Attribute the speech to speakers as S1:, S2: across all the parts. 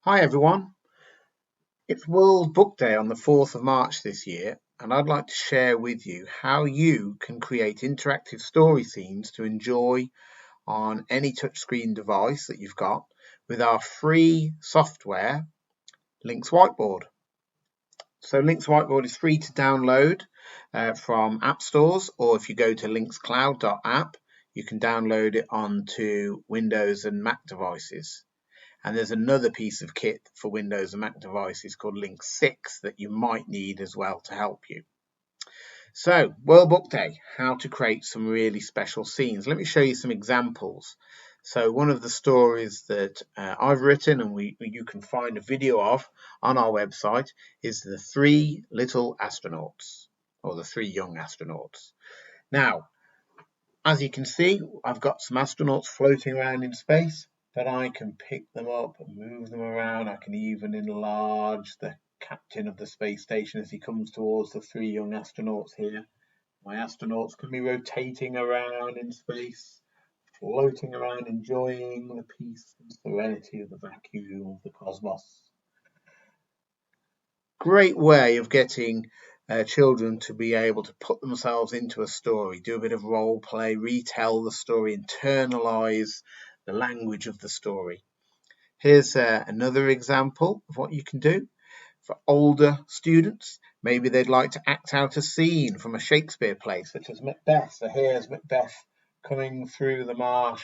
S1: Hi everyone, it's World Book Day on the 4th of March this year, and I'd like to share with you how you can create interactive story scenes to enjoy on any touchscreen device that you've got with our free software, Lynx Whiteboard. So Lynx Whiteboard is free to download from app stores, or if you go to lynxcloud.app, you can download it onto Windows and Mac devices. And there's another piece of kit for Windows and Mac devices called Lynx 6 that you might need as well to help you. So, World Book Day, how to create some really special scenes. Let me show you some examples. So one of the stories that I've written and you can find a video of on our website is The Three Little Astronauts, or The Three Young Astronauts. Now, as you can see, I've got some astronauts floating around in space, but I can pick them up and move them around. I can even enlarge the captain of the space station as he comes towards the three young astronauts here. My astronauts can be rotating around in space, floating around, enjoying the peace and serenity of the vacuum of the cosmos. Great way of getting children to be able to put themselves into a story, do a bit of role play, retell the story, internalize the language of the story. Here's another example of what you can do for older students. Maybe they'd like to act out a scene from a Shakespeare play, such as Macbeth. So here's Macbeth coming through the marsh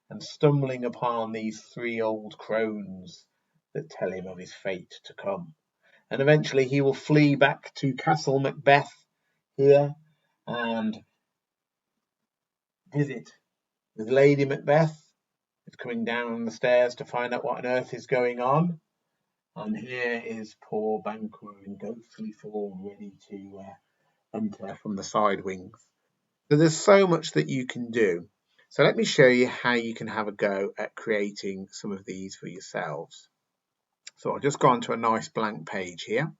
S1: and stumbling upon these three old crones that tell him of his fate to come. And eventually he will flee back to Castle Macbeth here and visit with Lady Macbeth, who's coming down the stairs to find out what on earth is going on. And here is poor Banquo in ghostly form, ready to enter from the side wings. So there's so much that you can do. So let me show you how you can have a go at creating some of these for yourselves. So I'll just go onto a nice blank page here.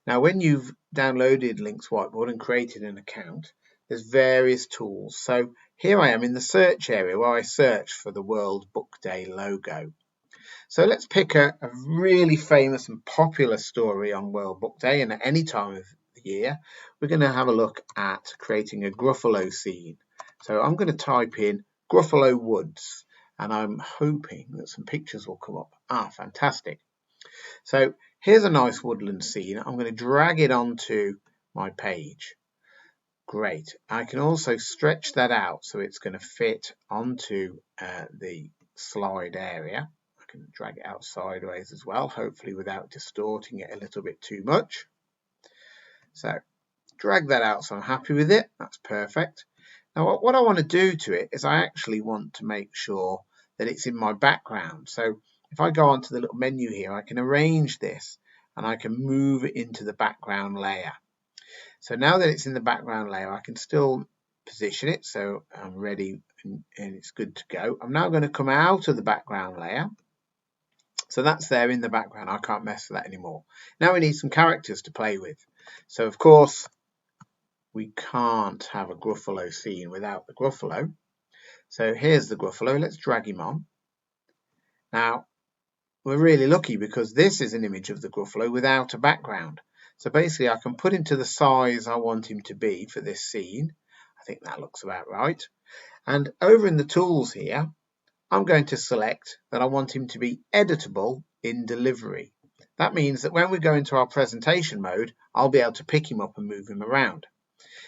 S1: Now, when you've downloaded Lynx Whiteboard and created an account, there's various tools. So here I am in the search area where I search for the World Book Day logo. So let's pick a really famous and popular story on World Book Day, and at any time of the year, we're going to have a look at creating a Gruffalo scene. So I'm going to type in Gruffalo Woods, and I'm hoping that some pictures will come up. Fantastic. So here's a nice woodland scene. I'm going to drag it onto my page. Great. I can also stretch that out so it's going to fit onto the slide area. I can drag it out sideways as well, hopefully without distorting it a little bit too much. So drag that out so I'm happy with it. That's perfect. Now what I want to do to it is I actually want to make sure that it's in my background. So if I go onto the little menu here, I can arrange this and I can move it into the background layer. So now that it's in the background layer, I can still position it so I'm ready and it's good to go. I'm now going to come out of the background layer. So that's there in the background. I can't mess with that anymore. Now we need some characters to play with. So of course, we can't have a Gruffalo scene without the Gruffalo. So here's the Gruffalo. Let's drag him on. Now, we're really lucky because this is an image of the Gruffalo without a background. So basically I can put him to the size I want him to be for this scene. I think that looks about right. And over in the tools here, I'm going to select that I want him to be editable in delivery. That means that when we go into our presentation mode, I'll be able to pick him up and move him around.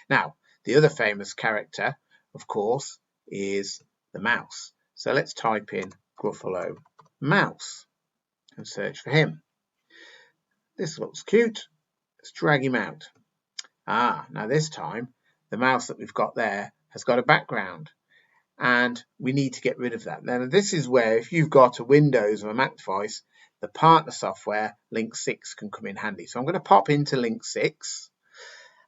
S1: Now, the other famous character, of course, is the mouse. So let's type in Gruffalo Mouse and search for him. This looks cute. Let's drag him out. Now this time, the mouse that we've got there has got a background, and we need to get rid of that. Now this is where, if you've got a Windows or a Mac device, the partner software Lynx 6 can come in handy. So I'm going to pop into Lynx 6,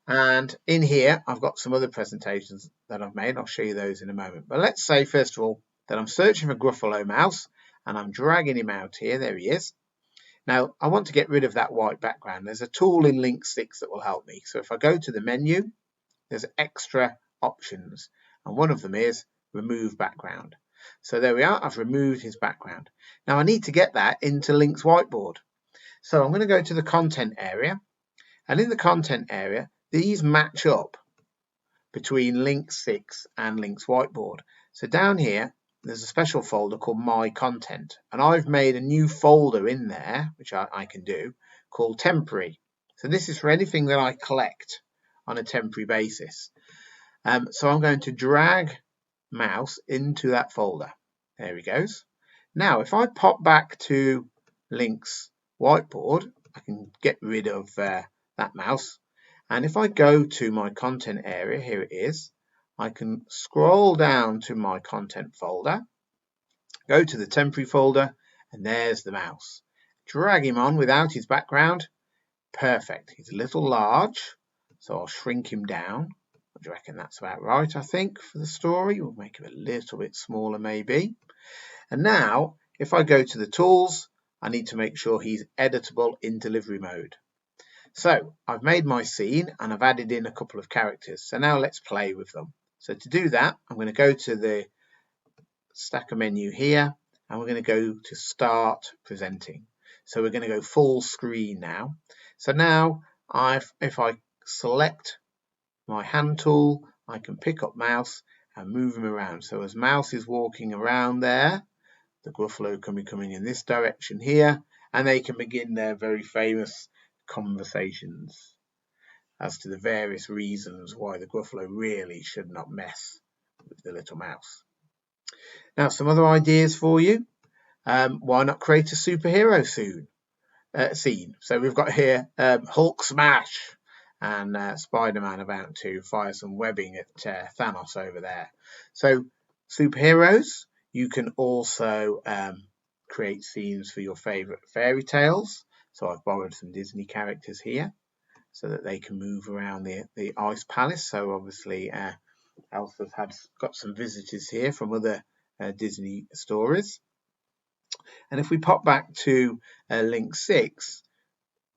S1: and in here I've got some other presentations that I've made. I'll show you those in a moment. But let's say first of all that I'm searching for Gruffalo Mouse, and I'm dragging him out here. There he is. Now, I want to get rid of that white background. There's a tool in Lynx 6 that will help me. So if I go to the menu, there's extra options, and one of them is remove background. So there we are, I've removed his background. Now I need to get that into Lynx Whiteboard. So I'm going to go to the content area, and in the content area, these match up between Lynx 6 and Lynx Whiteboard. So down here, there's a special folder called My Content, and I've made a new folder in there, which I can do, called Temporary. So this is for anything that I collect on a temporary basis. So I'm going to drag mouse into that folder. There he goes. Now, if I pop back to Lynx Whiteboard, I can get rid of that mouse. And if I go to my content area, here it is, I can scroll down to my content folder, go to the temporary folder, and there's the mouse. Drag him on without his background. Perfect. He's a little large, so I'll shrink him down. I reckon that's about right, I think, for the story. We'll make him a little bit smaller maybe. And now, if I go to the tools, I need to make sure he's editable in delivery mode. So I've made my scene and I've added in a couple of characters. So now let's play with them. So to do that, I'm going to go to the stacker menu here, and we're going to go to Start Presenting. So we're going to go full screen now. So now, if I select my hand tool, I can pick up mouse and move him around. So as mouse is walking around there, the Gruffalo can be coming in this direction here, and they can begin their very famous conversations as to the various reasons why the Gruffalo really should not mess with the little mouse. Now, some other ideas for you. Why not create a superhero scene? So we've got here Hulk smash and Spider-Man about to fire some webbing at Thanos over there. So superheroes, you can also create scenes for your favorite fairy tales. So I've borrowed some Disney characters here so that they can move around the ice palace. So obviously Elsa's got some visitors here from other Disney stories. And if we pop back to Lynx 6,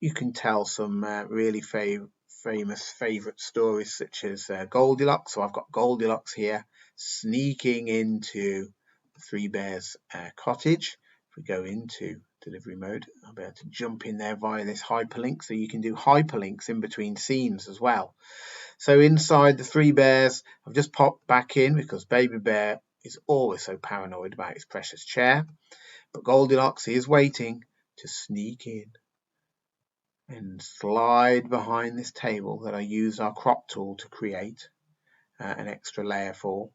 S1: you can tell some really famous favourite stories such as Goldilocks. So I've got Goldilocks here sneaking into the Three Bears cottage. If we go into delivery mode, I'll be able to jump in there via this hyperlink. So you can do hyperlinks in between scenes as well. So inside the Three Bears, I've just popped back in because Baby Bear is always so paranoid about his precious chair. But Goldilocks is waiting to sneak in and slide behind this table that I use our crop tool to create an extra layer for.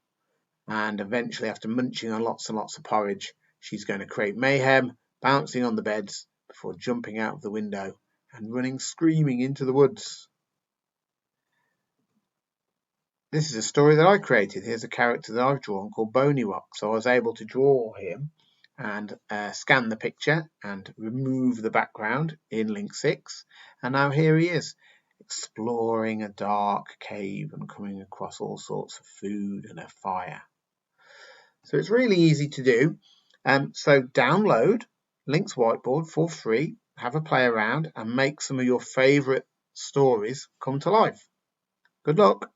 S1: And eventually, after munching on lots and lots of porridge, she's going to create mayhem, bouncing on the beds before jumping out of the window and running screaming into the woods. This is a story that I created. Here's a character that I've drawn called Boney Rock. So I was able to draw him and scan the picture and remove the background in Lynx 6. And now here he is, exploring a dark cave and coming across all sorts of food and a fire. So it's really easy to do. So download Lynx Whiteboard for free, have a play around and make some of your favourite stories come to life. Good luck.